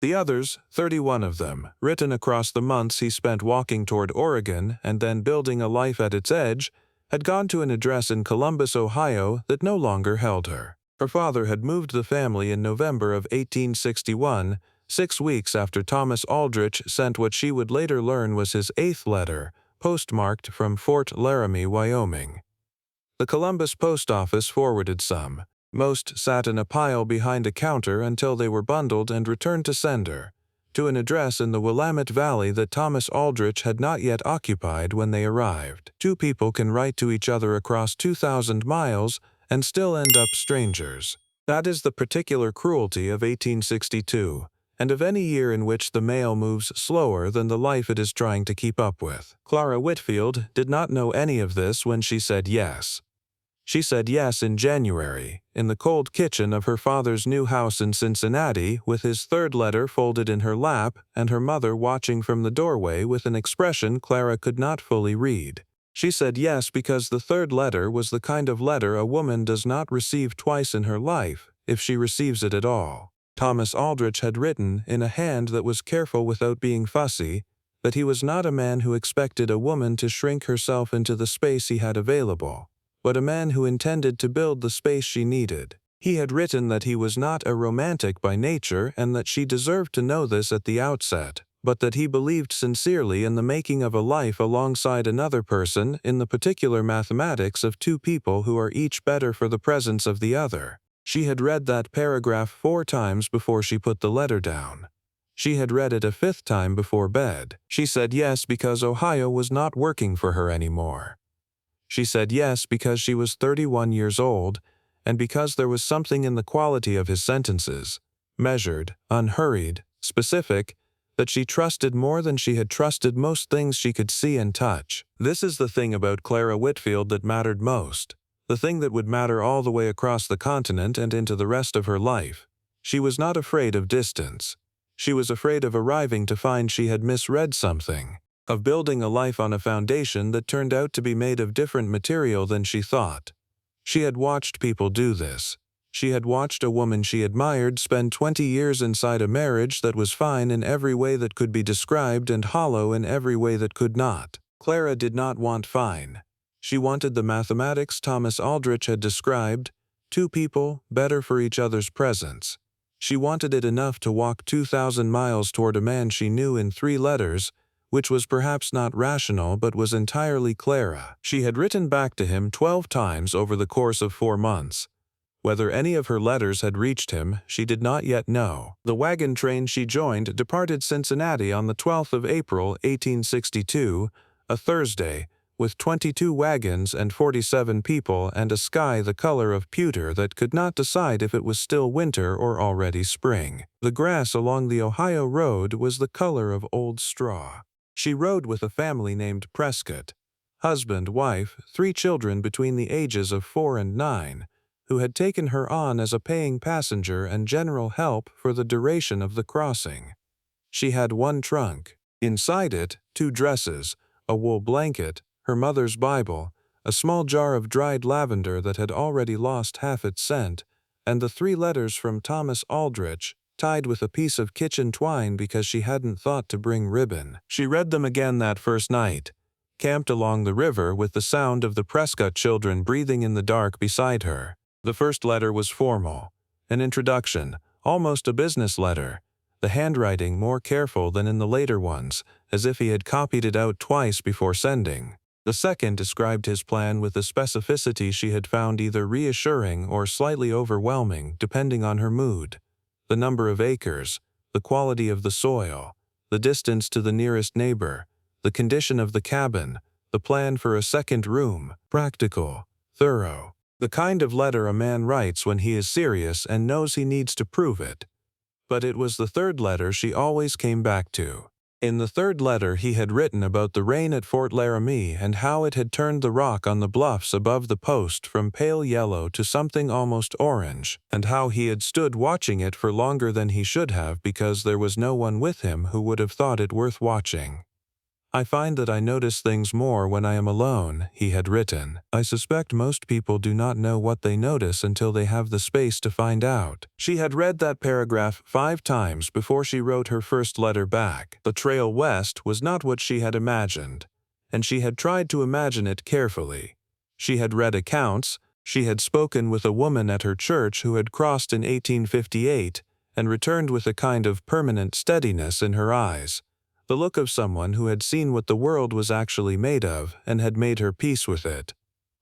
The others, 31 of them, written across the months he spent walking toward Oregon and then building a life at its edge, had gone to an address in Columbus, Ohio that no longer held her. Her father had moved the family in November of 1861, 6 weeks after Thomas Aldrich sent what she would later learn was his 8th letter, postmarked from Fort Laramie, Wyoming. The Columbus post office forwarded some. Most sat in a pile behind a counter until they were bundled and returned to sender, to an address in the Willamette Valley that Thomas Aldrich had not yet occupied when they arrived. 2 people can write to each other across 2,000 miles and still end up strangers. That is the particular cruelty of 1862, and of any year in which the mail moves slower than the life it is trying to keep up with. Clara Whitfield did not know any of this when she said yes. She said yes in January, in the cold kitchen of her father's new house in Cincinnati, with his 3rd letter folded in her lap and her mother watching from the doorway with an expression Clara could not fully read. She said yes because the 3rd letter was the kind of letter a woman does not receive twice in her life, if she receives it at all. Thomas Aldrich had written, in a hand that was careful without being fussy, that he was not a man who expected a woman to shrink herself into the space he had available, but a man who intended to build the space she needed. He had written that he was not a romantic by nature and that she deserved to know this at the outset, but that he believed sincerely in the making of a life alongside another person in the particular mathematics of 2 people who are each better for the presence of the other. She had read that paragraph 4 times before she put the letter down. She had read it a 5th time before bed. She said yes because Ohio was not working for her anymore. She said yes because she was 31 years old, and because there was something in the quality of his sentences, measured, unhurried, specific, that she trusted more than she had trusted most things she could see and touch. This is the thing about Clara Whitfield that mattered most, the thing that would matter all the way across the continent and into the rest of her life. She was not afraid of distance. She was afraid of arriving to find she had misread something, of building a life on a foundation that turned out to be made of different material than she thought. She had watched people do this. She had watched a woman she admired spend 20 years inside a marriage that was fine in every way that could be described and hollow in every way that could not. Clara did not want fine. She wanted the mathematics Thomas Aldrich had described, 2 people, better for each other's presence. She wanted it enough to walk 2,000 miles toward a man she knew in 3 letters, which was perhaps not rational but was entirely Clara. She had written back to him 12 times over the course of 4 months. Whether any of her letters had reached him, she did not yet know. The wagon train she joined departed Cincinnati on the 12th of April, 1862, a Thursday, with 22 wagons and 47 people and a sky the color of pewter that could not decide if it was still winter or already spring. The grass along the Ohio road was the color of old straw. She rode with a family named Prescott, husband, wife, 3 children between the ages of 4 and 9, who had taken her on as a paying passenger and general help for the duration of the crossing. She had 1 trunk. Inside it, 2 dresses, a wool blanket, her mother's Bible, a small jar of dried lavender that had already lost half its scent, and the 3 letters from Thomas Aldrich, tied with a piece of kitchen twine because she hadn't thought to bring ribbon. She read them again that first night, camped along the river with the sound of the Prescott children breathing in the dark beside her. The first letter was formal, an introduction, almost a business letter, the handwriting more careful than in the later ones, as if he had copied it out twice before sending. The second described his plan with a specificity she had found either reassuring or slightly overwhelming, depending on her mood. The number of acres, the quality of the soil, the distance to the nearest neighbor, the condition of the cabin, the plan for a second room, practical, thorough. The kind of letter a man writes when he is serious and knows he needs to prove it. But it was the 3rd letter she always came back to. In the 3rd letter he had written about the rain at Fort Laramie and how it had turned the rock on the bluffs above the post from pale yellow to something almost orange, and how he had stood watching it for longer than he should have because there was no one with him who would have thought it worth watching. I find that I notice things more when I am alone, he had written. I suspect most people do not know what they notice until they have the space to find out. She had read that paragraph 5 times before she wrote her first letter back. The trail west was not what she had imagined, and she had tried to imagine it carefully. She had read accounts, she had spoken with a woman at her church who had crossed in 1858 and returned with a kind of permanent steadiness in her eyes, the look of someone who had seen what the world was actually made of and had made her peace with it.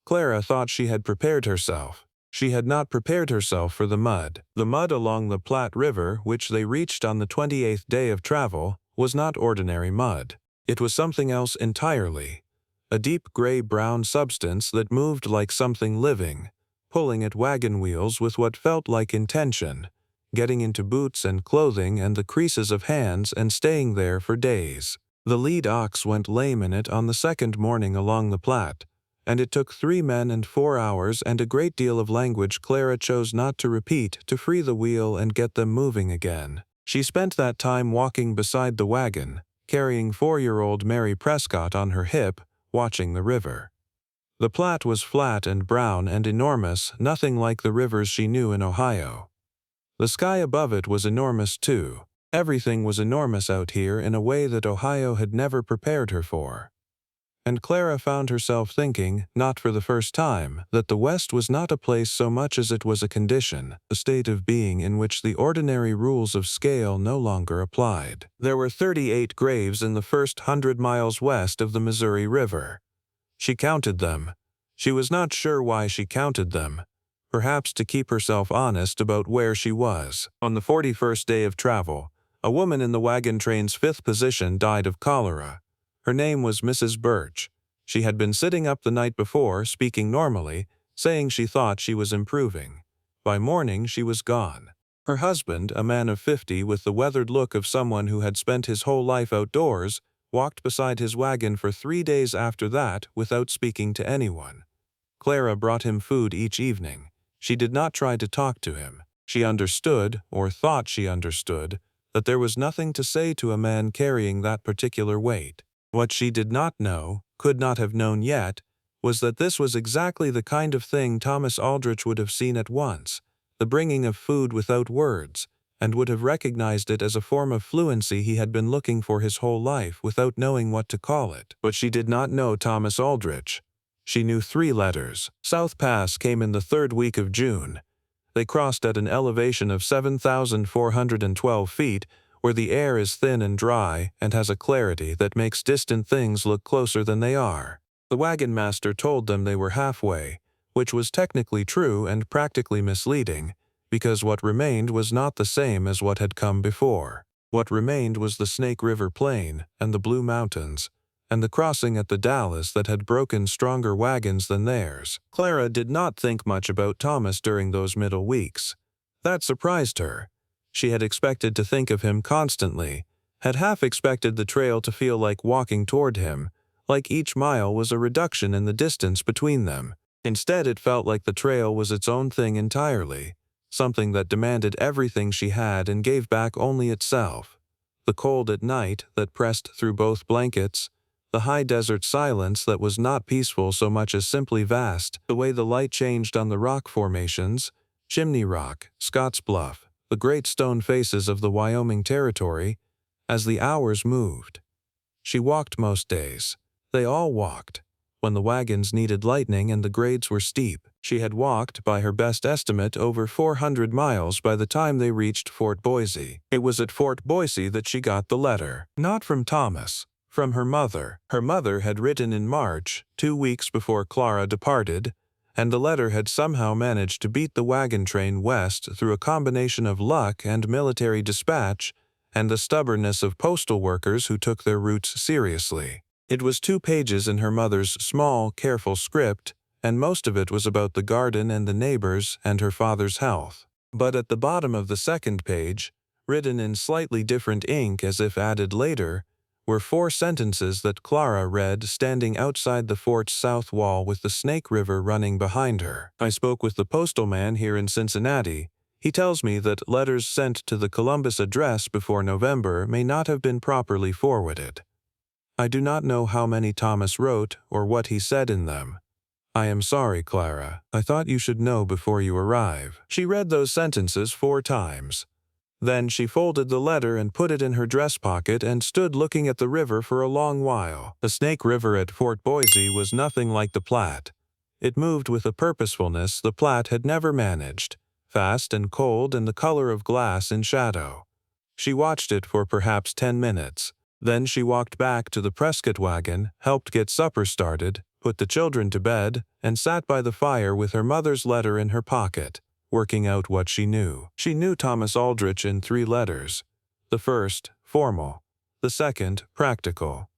Clara thought she had prepared herself. She had not prepared herself for the mud. The mud along the Platte River, which they reached on the 28th day of travel, was not ordinary mud. It was something else entirely. A deep gray-brown substance that moved like something living, pulling at wagon wheels with what felt like intention, getting into boots and clothing and the creases of hands and staying there for days. The lead ox went lame in it on the second morning along the Platte, and it took 3 men and 4 hours and a great deal of language Clara chose not to repeat to free the wheel and get them moving again. She spent that time walking beside the wagon, carrying 4-year-old Mary Prescott on her hip, watching the river. The Platte was flat and brown and enormous, nothing like the rivers she knew in Ohio. The sky above it was enormous too. Everything was enormous out here in a way that Ohio had never prepared her for. And Clara found herself thinking, not for the first time, that the West was not a place so much as it was a condition, a state of being in which the ordinary rules of scale no longer applied. There were 38 graves in the first 100 miles west of the Missouri River. She counted them. She was not sure why she counted them. Perhaps to keep herself honest about where she was. On the 41st day of travel, a woman in the wagon train's 5th position died of cholera. Her name was Mrs. Birch. She had been sitting up the night before, speaking normally, saying she thought she was improving. By morning she was gone. Her husband, a man of 50 with the weathered look of someone who had spent his whole life outdoors, walked beside his wagon for 3 days after that without speaking to anyone. Clara brought him food each evening. She did not try to talk to him. She understood, or thought she understood, that there was nothing to say to a man carrying that particular weight. What she did not know, could not have known yet, was that this was exactly the kind of thing Thomas Aldrich would have seen at once, the bringing of food without words, and would have recognized it as a form of fluency he had been looking for his whole life without knowing what to call it. But she did not know Thomas Aldrich. She knew 3 letters. South Pass came in the 3rd week of June. They crossed at an elevation of 7,412 feet, where the air is thin and dry and has a clarity that makes distant things look closer than they are. The wagon master told them they were halfway, which was technically true and practically misleading, because what remained was not the same as what had come before. What remained was the Snake River Plain and the Blue Mountains, and the crossing at the Dalles that had broken stronger wagons than theirs. Clara did not think much about Thomas during those middle weeks. That surprised her. She had expected to think of him constantly, had half expected the trail to feel like walking toward him, like each mile was a reduction in the distance between them. Instead, it felt like the trail was its own thing entirely, something that demanded everything she had and gave back only itself. The cold at night that pressed through both blankets, the high desert silence that was not peaceful so much as simply vast, the way the light changed on the rock formations, Chimney Rock, Scotts Bluff, the great stone faces of the Wyoming Territory, as the hours moved. She walked most days. They all walked. When the wagons needed lightning and the grades were steep, she had walked, by her best estimate, over 400 miles by the time they reached Fort Boise. It was at Fort Boise that she got the letter. Not from Thomas, from her mother. Her mother had written in March, 2 weeks before Clara departed, and the letter had somehow managed to beat the wagon train west through a combination of luck and military dispatch and the stubbornness of postal workers who took their routes seriously. It was 2 pages in her mother's small, careful script, and most of it was about the garden and the neighbors and her father's health. But at the bottom of the 2nd page, written in slightly different ink as if added later, were 4 sentences that Clara read standing outside the fort's south wall with the Snake River running behind her. I spoke with the postal man here in Cincinnati. He tells me that letters sent to the Columbus address before November may not have been properly forwarded. I do not know how many Thomas wrote or what he said in them. I am sorry, Clara. I thought you should know before you arrive. She read those sentences 4 times. Then she folded the letter and put it in her dress pocket and stood looking at the river for a long while. The Snake River at Fort Boise was nothing like the Platte. It moved with a purposefulness the Platte had never managed, fast and cold and the color of glass in shadow. She watched it for perhaps 10 minutes. Then she walked back to the Prescott wagon, helped get supper started, put the children to bed, and sat by the fire with her mother's letter in her pocket, working out what she knew. She knew Thomas Aldrich in 3 letters. The first, formal. The second, practical.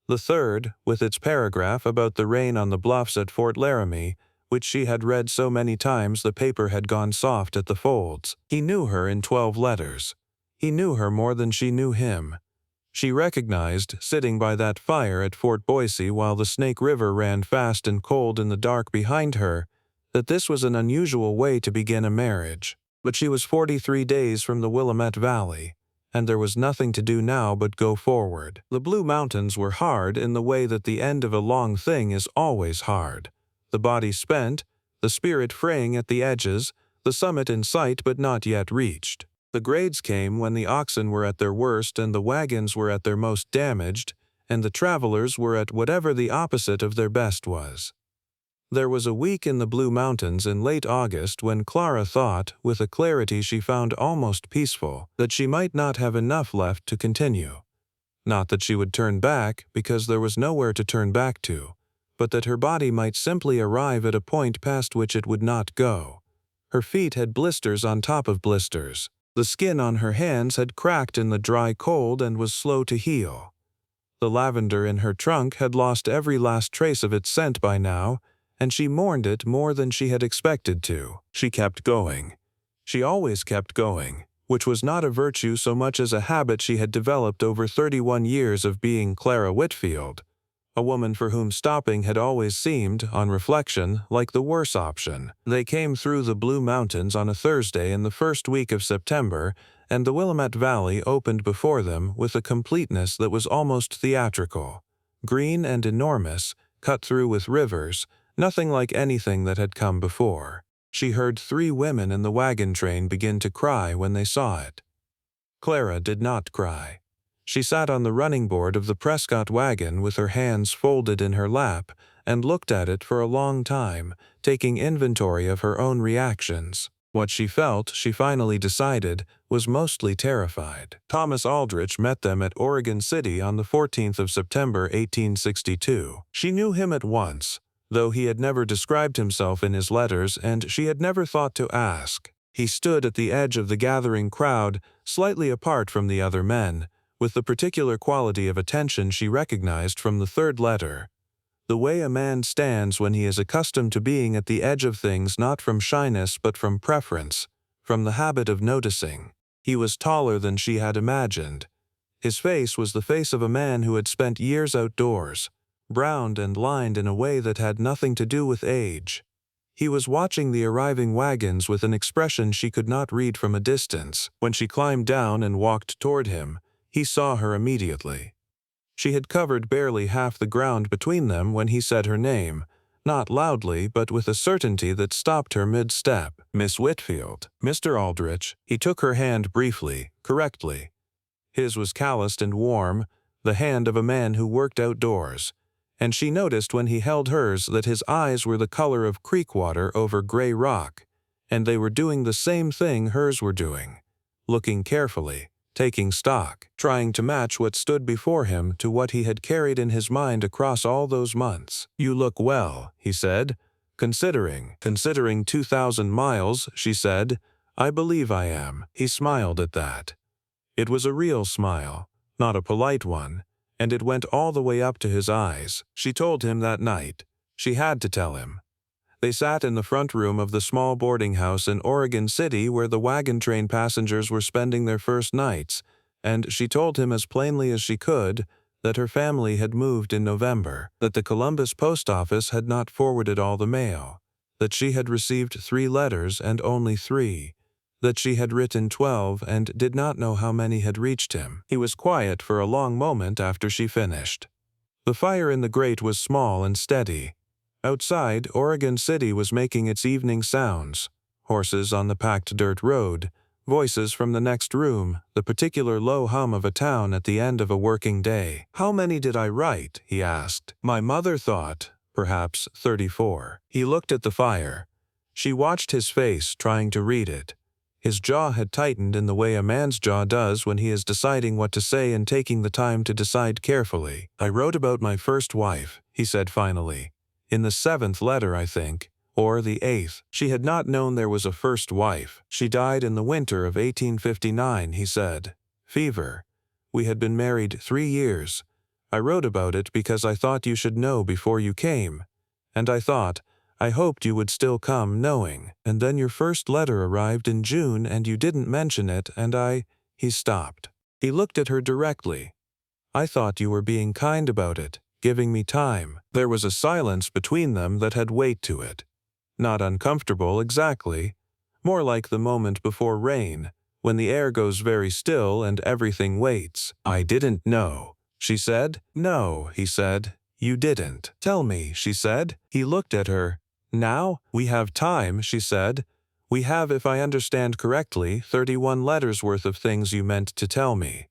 The third, with its paragraph about the rain on the bluffs at Fort Laramie, which she had read so many times the paper had gone soft at the folds. He knew her in 12 letters. He knew her more than she knew him. She recognized, sitting by that fire at Fort Boise while the Snake River ran fast and cold in the dark behind her, that this was an unusual way to begin a marriage. But she was 43 days from the Willamette Valley, and there was nothing to do now but go forward. The Blue Mountains were hard in the way that the end of a long thing is always hard. The body spent, the spirit fraying at the edges, the summit in sight but not yet reached. The grades came when the oxen were at their worst and the wagons were at their most damaged, and the travelers were at whatever the opposite of their best was. There was a week in the Blue Mountains in late August when Clara thought, with a clarity she found almost peaceful, that she might not have enough left to continue. Not that she would turn back, because there was nowhere to turn back to, but that her body might simply arrive at a point past which it would not go. Her feet had blisters on top of blisters. The skin on her hands had cracked in the dry cold and was slow to heal. The lavender in her trunk had lost every last trace of its scent by now, and she mourned it more than she had expected to. She kept going. She always kept going, which was not a virtue so much as a habit she had developed over 31 years of being Clara Whitfield, a woman for whom stopping had always seemed, on reflection, like the worse option. They came through the Blue Mountains on a Thursday in the first week of September, and the Willamette Valley opened before them with a completeness that was almost theatrical. Green and enormous, cut through with rivers, nothing like anything that had come before. She heard 3 women in the wagon train begin to cry when they saw it. Clara did not cry. She sat on the running board of the Prescott wagon with her hands folded in her lap and looked at it for a long time, taking inventory of her own reactions. What she felt, she finally decided, was mostly terrified. Thomas Aldrich met them at Oregon City on the 14th of September 1862. She knew him at once, though he had never described himself in his letters and she had never thought to ask. He stood at the edge of the gathering crowd, slightly apart from the other men, with the particular quality of attention she recognized from the 3rd letter. The way a man stands when he is accustomed to being at the edge of things not from shyness but from preference, from the habit of noticing. He was taller than she had imagined. His face was the face of a man who had spent years outdoors, browned and lined in a way that had nothing to do with age. He was watching the arriving wagons with an expression she could not read from a distance. When she climbed down and walked toward him, he saw her immediately. She had covered barely half the ground between them when he said her name, not loudly but with a certainty that stopped her mid-step. Miss Whitfield. Mr. Aldrich. He took her hand briefly, correctly. His was calloused and warm, the hand of a man who worked outdoors, and she noticed when he held hers that his eyes were the color of creek water over gray rock, and they were doing the same thing hers were doing, looking carefully, taking stock, trying to match what stood before him to what he had carried in his mind across all those months. "You look well," he said. Considering 2,000 miles, she said. "I believe I am." He smiled at that. It was a real smile, not a polite one, and it went all the way up to his eyes. She told him that night. She had to tell him. They sat in the front room of the small boarding house in Oregon City where the wagon train passengers were spending their first nights, and she told him as plainly as she could that her family had moved in November, that the Columbus post office had not forwarded all the mail, that she had received 3 letters and only 3, that she had written 12 and did not know how many had reached him. He was quiet for a long moment after she finished. The fire in the grate was small and steady. Outside, Oregon City was making its evening sounds. Horses on the packed dirt road, voices from the next room, the particular low hum of a town at the end of a working day. "How many did I write?" he asked. My mother thought, perhaps 34. He looked at the fire. She watched his face, trying to read it. His jaw had tightened in the way a man's jaw does when he is deciding what to say and taking the time to decide carefully. "I wrote about my first wife," he said finally. "In the 7th letter, I think. Or the 8th. She had not known there was a first wife. She died in the winter of 1859, he said. Fever. We had been married 3 years. I wrote about it because I thought you should know before you came. And I hoped you would still come knowing. And then your first letter arrived in June and you didn't mention it and He stopped. He looked at her directly. "I thought you were being kind about it, giving me time." There was a silence between them that had weight to it. Not uncomfortable exactly, more like the moment before rain, when the air goes very still and everything waits. "I didn't know," she said. "No," he said. "You didn't." "Tell me," she said. He looked at her. "Now? We have time," she said. "We have, if I understand correctly, 31 letters worth of things you meant to tell me.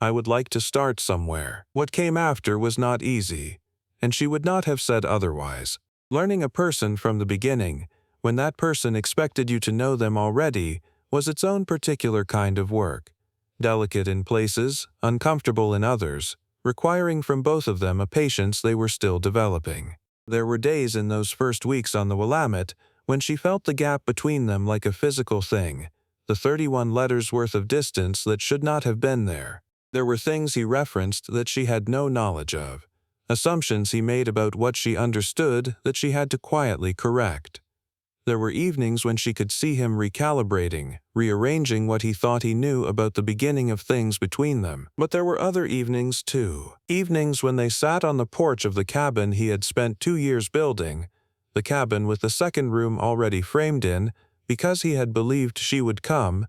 I would like to start somewhere." What came after was not easy, and she would not have said otherwise. Learning a person from the beginning, when that person expected you to know them already, was its own particular kind of work. Delicate in places, uncomfortable in others, requiring from both of them a patience they were still developing. There were days in those first weeks on the Willamette when she felt the gap between them like a physical thing, the 31 letters worth of distance that should not have been there. There were things he referenced that she had no knowledge of, assumptions he made about what she understood that she had to quietly correct. There were evenings when she could see him recalibrating, rearranging what he thought he knew about the beginning of things between them. But there were other evenings too. Evenings when they sat on the porch of the cabin he had spent 2 years building, the cabin with the second room already framed in, because he had believed she would come,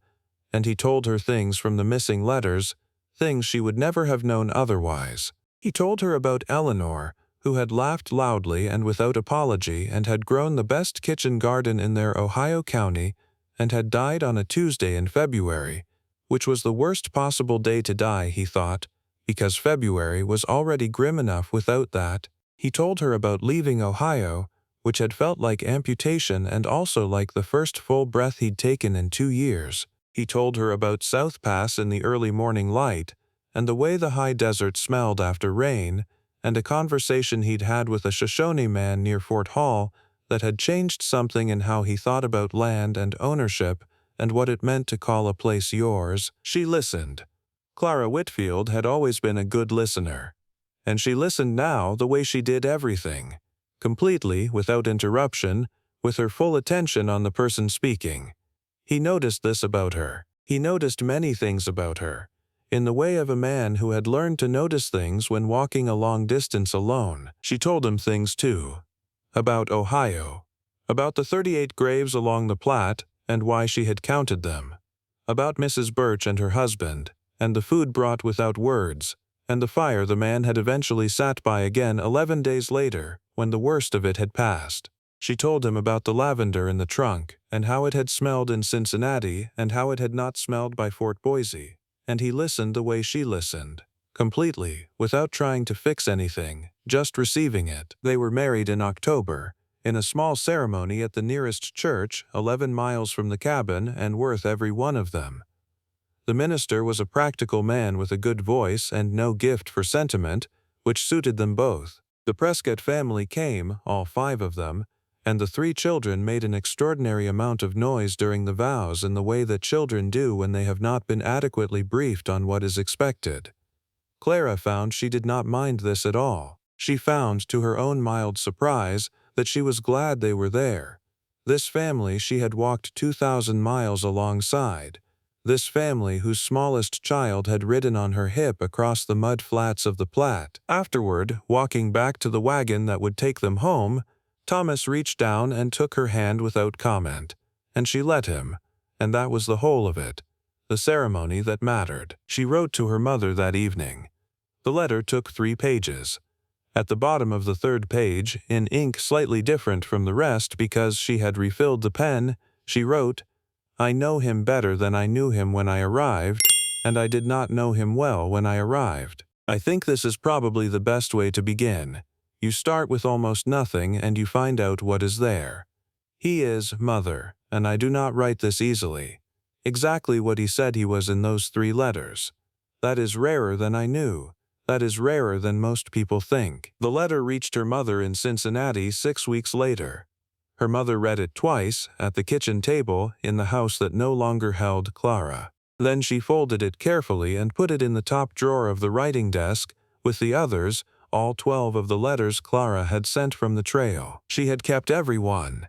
and he told her things from the missing letters, things she would never have known otherwise. He told her about Eleanor, who had laughed loudly and without apology and had grown the best kitchen garden in their Ohio County and had died on a Tuesday in February, which was the worst possible day to die, he thought, because February was already grim enough without that. He told her about leaving Ohio, which had felt like amputation and also like the first full breath he'd taken in 2 years. He told her about South Pass in the early morning light, and the way the high desert smelled after rain, and a conversation he'd had with a Shoshone man near Fort Hall that had changed something in how he thought about land and ownership and what it meant to call a place yours. She listened. Clara Whitfield had always been a good listener, and she listened now the way she did everything, completely, without interruption, with her full attention on the person speaking. He noticed this about her. He noticed many things about her, in the way of a man who had learned to notice things when walking a long distance alone. She told him things too. About Ohio. About the 38 graves along the Platte and why she had counted them. About Mrs. Birch and her husband, and the food brought without words, and the fire the man had eventually sat by again 11 days later, when the worst of it had passed. She told him about the lavender in the trunk, and how it had smelled in Cincinnati and how it had not smelled by Fort Boise. And he listened the way she listened, completely, without trying to fix anything, just receiving it. They were married in October, in a small ceremony at the nearest church, 11 miles from the cabin and worth every one of them. The minister was a practical man with a good voice and no gift for sentiment, which suited them both. The Prescott family came, all 5 of them, and the 3 children made an extraordinary amount of noise during the vows in the way that children do when they have not been adequately briefed on what is expected. Clara found she did not mind this at all. She found, to her own mild surprise, that she was glad they were there. This family she had walked 2,000 miles alongside. This family whose smallest child had ridden on her hip across the mud flats of the Platte. Afterward, walking back to the wagon that would take them home, Thomas reached down and took her hand without comment, and she let him, and that was the whole of it, the ceremony that mattered. She wrote to her mother that evening. The letter took 3 pages. At the bottom of the third page, in ink slightly different from the rest because she had refilled the pen, she wrote, "I know him better than I knew him when I arrived, and I did not know him well when I arrived." I think this is probably the best way to begin. You start with almost nothing and you find out what is there. He is mother, and I do not write this easily. Exactly what he said he was in those 3 letters. That is rarer than I knew. That is rarer than most people think. The letter reached her mother in Cincinnati 6 weeks later. Her mother read it twice, at the kitchen table, in the house that no longer held Clara. Then she folded it carefully and put it in the top drawer of the writing desk, with the others, all 12 of the letters Clara had sent from the trail. She had kept every one.